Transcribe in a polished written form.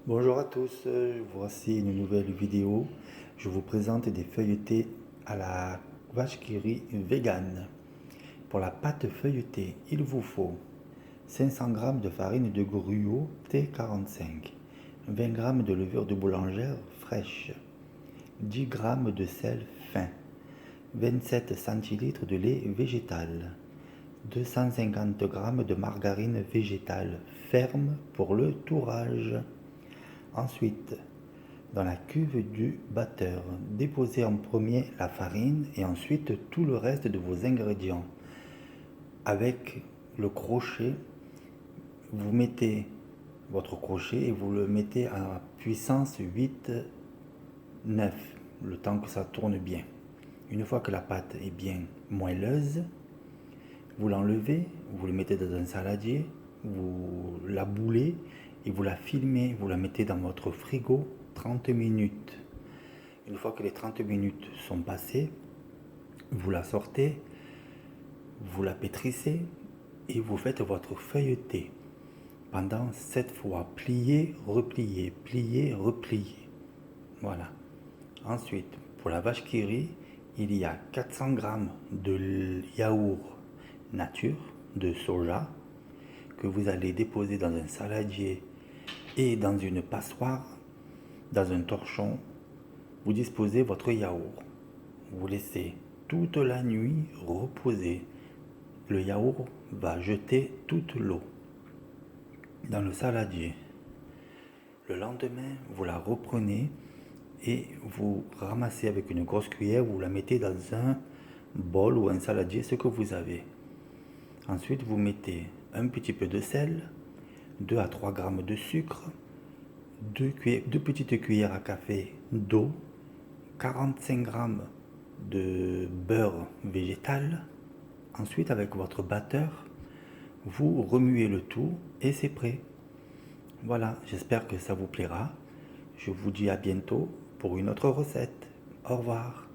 Bonjour à tous, voici une nouvelle vidéo. Je vous présente des feuilletés à la vache qui rit vegan. Pour la pâte feuilletée, il vous faut 500 g de farine de gruau T45, 20 g de levure de boulangère fraîche, 10 g de sel fin, 27 centilitres de lait végétal, 250 g de margarine végétale ferme pour le tourrage. Ensuite, dans la cuve du batteur, déposez en premier la farine et ensuite tout le reste de vos ingrédients. Avec le crochet, vous mettez votre crochet et vous le mettez à puissance 8-9, le temps que ça tourne bien. Une fois que la pâte est bien moelleuse, vous l'enlevez, vous le mettez dans un saladier, vous la boulez et vous la filmez, vous la mettez dans votre frigo 30 minutes. Une fois que les 30 minutes sont passées, vous la sortez, vous la pétrissez et vous faites votre feuilleté pendant 7 fois. Pliez, repliez, pliez, repliez. Voilà. Ensuite, pour la vache qui rit, il y a 400 g de yaourt nature de soja que vous allez déposer dans un saladier et dans une passoire, dans un torchon. Vous disposez votre yaourt. Vous laissez toute la nuit reposer. Le yaourt va jeter toute l'eau dans le saladier. Le lendemain, vous la reprenez et vous ramassez avec une grosse cuillère, vous la mettez dans un bol ou un saladier, ce que vous avez. Ensuite, vous mettez un petit peu de sel, 2 à 3 g de sucre, 2 petites cuillères à café d'eau, 45 g de beurre végétal. Ensuite, avec votre batteur, vous remuez le tout et c'est prêt. Voilà, j'espère que ça vous plaira. Je vous dis à bientôt pour une autre recette. Au revoir.